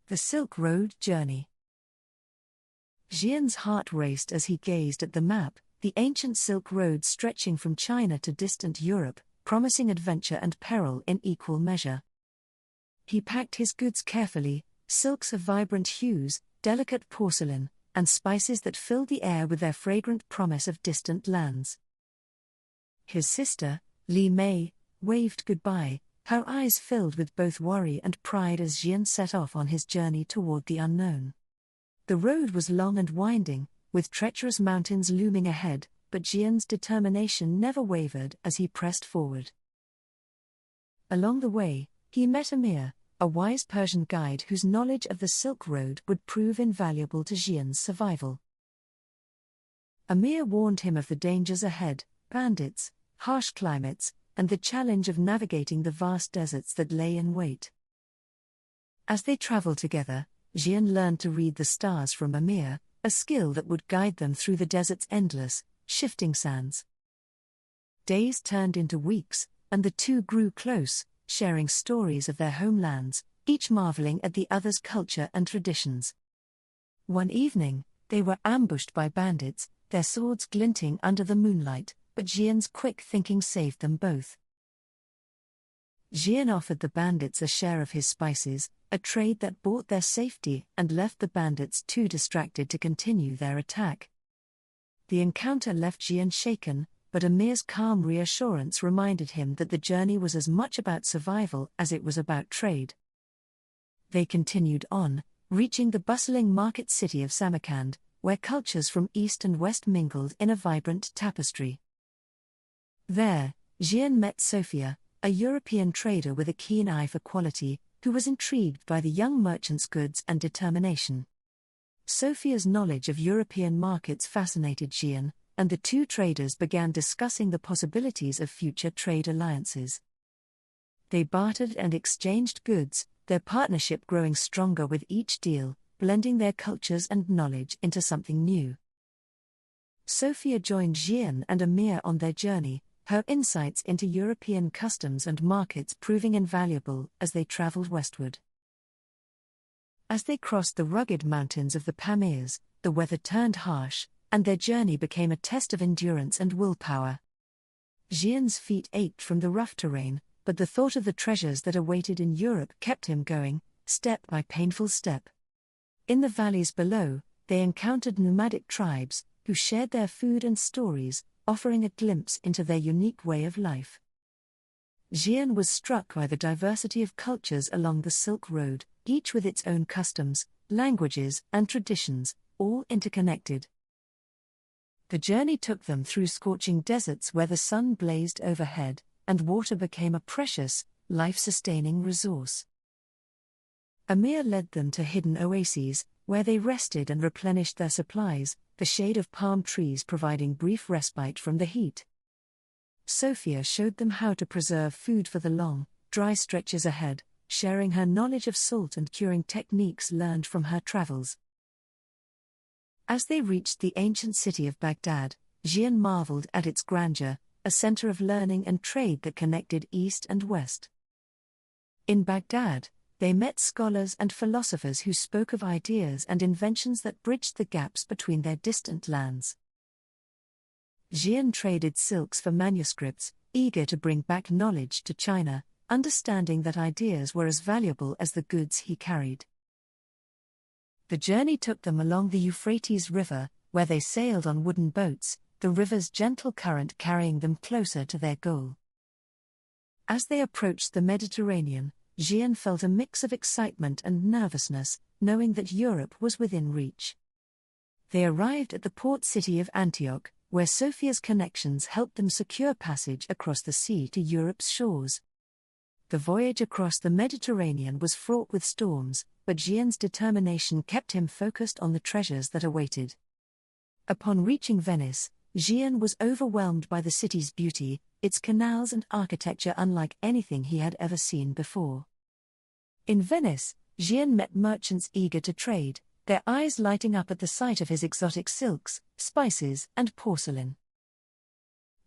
The Silk Road Journey. Xian's heart raced as he gazed at the map, the ancient Silk Road stretching from China to distant Europe, promising adventure and peril in equal measure. He packed his goods carefully, silks of vibrant hues, delicate porcelain, and spices that filled the air with their fragrant promise of distant lands. His sister, Li Mei, waved goodbye, her eyes filled with both worry and pride as Xian set off on his journey toward the unknown. The road was long and winding, with treacherous mountains looming ahead, but Xian's determination never wavered as he pressed forward. Along the way, he met Amir, a wise Persian guide whose knowledge of the Silk Road would prove invaluable to Xian's survival. Amir warned him of the dangers ahead, bandits, harsh climates, and the challenge of navigating the vast deserts that lay in wait. As they traveled together, Xian learned to read the stars from Amir, a skill that would guide them through the desert's endless, shifting sands. Days turned into weeks, and the two grew close, sharing stories of their homelands, each marveling at the other's culture and traditions. One evening, they were ambushed by bandits, their swords glinting under the moonlight, but Xian's quick thinking saved them both. Xian offered the bandits a share of his spices, a trade that bought their safety and left the bandits too distracted to continue their attack. The encounter left Xian shaken, but Amir's calm reassurance reminded him that the journey was as much about survival as it was about trade. They continued on, reaching the bustling market city of Samarkand, where cultures from east and west mingled in a vibrant tapestry. There, Xian met Sophia, a European trader with a keen eye for quality, who was intrigued by the young merchant's goods and determination. Sophia's knowledge of European markets fascinated Xian, and the two traders began discussing the possibilities of future trade alliances. They bartered and exchanged goods, their partnership growing stronger with each deal, blending their cultures and knowledge into something new. Sophia joined Xian and Amir on their journey, her insights into European customs and markets proving invaluable as they traveled westward. As they crossed the rugged mountains of the Pamirs, the weather turned harsh, and their journey became a test of endurance and willpower. Xian's feet ached from the rough terrain, but the thought of the treasures that awaited in Europe kept him going, step by painful step. In the valleys below, they encountered nomadic tribes, who shared their food and stories, offering a glimpse into their unique way of life. Xian was struck by the diversity of cultures along the Silk Road, each with its own customs, languages, and traditions, all interconnected. The journey took them through scorching deserts where the sun blazed overhead, and water became a precious, life-sustaining resource. Amir led them to hidden oases, where they rested and replenished their supplies, the shade of palm trees providing brief respite from the heat. Sophia showed them how to preserve food for the long, dry stretches ahead, sharing her knowledge of salt and curing techniques learned from her travels. As they reached the ancient city of Baghdad, Xian marveled at its grandeur, a center of learning and trade that connected east and west. In Baghdad, they met scholars and philosophers who spoke of ideas and inventions that bridged the gaps between their distant lands. Xian traded silks for manuscripts, eager to bring back knowledge to China, understanding that ideas were as valuable as the goods he carried. The journey took them along the Euphrates River, where they sailed on wooden boats, the river's gentle current carrying them closer to their goal. As they approached the Mediterranean, Xian felt a mix of excitement and nervousness, knowing that Europe was within reach. They arrived at the port city of Antioch, where Sophia's connections helped them secure passage across the sea to Europe's shores. The voyage across the Mediterranean was fraught with storms, but Xian's determination kept him focused on the treasures that awaited. Upon reaching Venice, Xian was overwhelmed by the city's beauty, its canals and architecture unlike anything he had ever seen before. In Venice, Xian met merchants eager to trade, their eyes lighting up at the sight of his exotic silks, spices, and porcelain.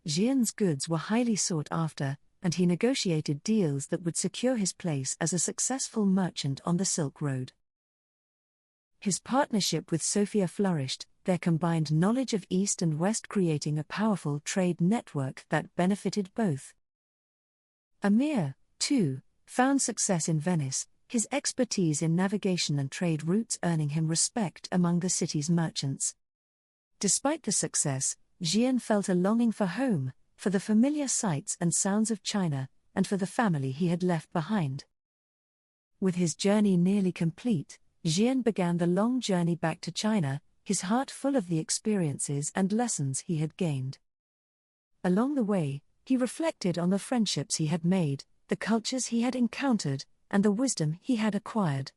Xian's goods were highly sought after, and he negotiated deals that would secure his place as a successful merchant on the Silk Road. His partnership with Sophia flourished, their combined knowledge of East and West creating a powerful trade network that benefited both. Amir, too, found success in Venice, his expertise in navigation and trade routes earning him respect among the city's merchants. Despite the success, Xian felt a longing for home, for the familiar sights and sounds of China, and for the family he had left behind. With his journey nearly complete, Xian began the long journey back to China, his heart full of the experiences and lessons he had gained. Along the way, he reflected on the friendships he had made, the cultures he had encountered, and the wisdom he had acquired.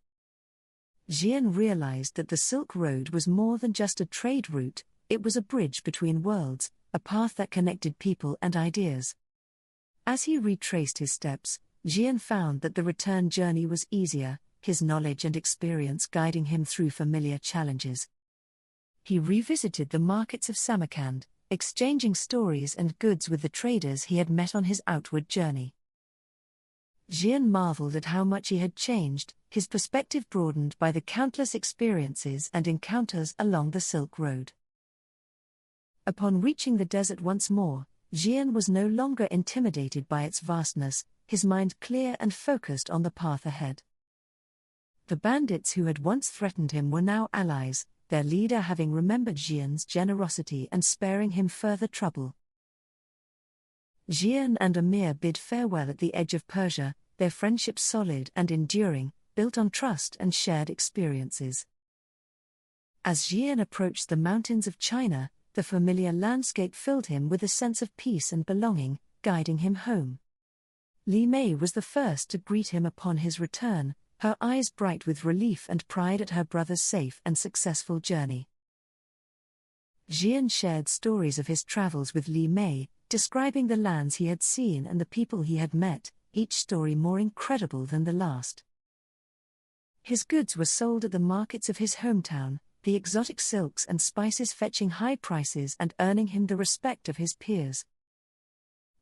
Xian realized that the Silk Road was more than just a trade route, it was a bridge between worlds, a path that connected people and ideas. As he retraced his steps, Xian found that the return journey was easier, his knowledge and experience guiding him through familiar challenges. He revisited the markets of Samarkand, exchanging stories and goods with the traders he had met on his outward journey. Xian marveled at how much he had changed, his perspective broadened by the countless experiences and encounters along the Silk Road. Upon reaching the desert once more, Xian was no longer intimidated by its vastness, his mind clear and focused on the path ahead. The bandits who had once threatened him were now allies, their leader having remembered Xian's generosity and sparing him further trouble. Xian and Amir bid farewell at the edge of Persia, their friendship solid and enduring, built on trust and shared experiences. As Xian approached the mountains of China, the familiar landscape filled him with a sense of peace and belonging, guiding him home. Li Mei was the first to greet him upon his return, her eyes bright with relief and pride at her brother's safe and successful journey. Xian shared stories of his travels with Li Mei, describing the lands he had seen and the people he had met, each story more incredible than the last. His goods were sold at the markets of his hometown, the exotic silks and spices fetching high prices and earning him the respect of his peers.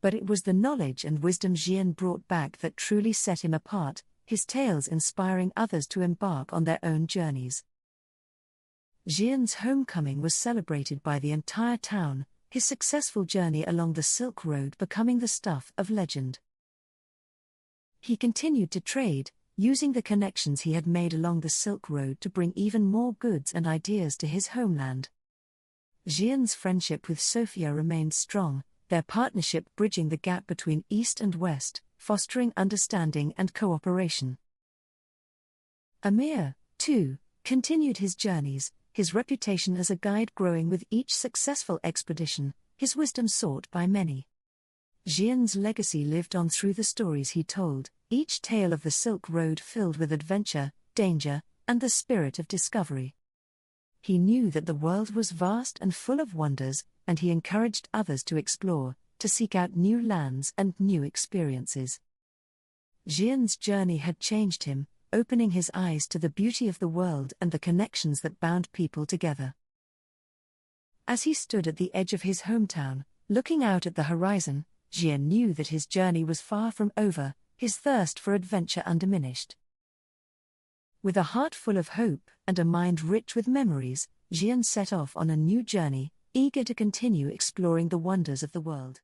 But it was the knowledge and wisdom Xian brought back that truly set him apart, his tales inspiring others to embark on their own journeys. Xian's homecoming was celebrated by the entire town, his successful journey along the Silk Road becoming the stuff of legend. He continued to trade, using the connections he had made along the Silk Road to bring even more goods and ideas to his homeland. Xian's friendship with Sophia remained strong, their partnership bridging the gap between East and West, fostering understanding and cooperation. Amir, too, continued his journeys, his reputation as a guide growing with each successful expedition, his wisdom sought by many. Xian's legacy lived on through the stories he told, each tale of the Silk Road filled with adventure, danger, and the spirit of discovery. He knew that the world was vast and full of wonders, and he encouraged others to explore, to seek out new lands and new experiences. Xian's journey had changed him, opening his eyes to the beauty of the world and the connections that bound people together. As he stood at the edge of his hometown, looking out at the horizon, Xian knew that his journey was far from over, his thirst for adventure undiminished. With a heart full of hope and a mind rich with memories, Xian set off on a new journey, eager to continue exploring the wonders of the world.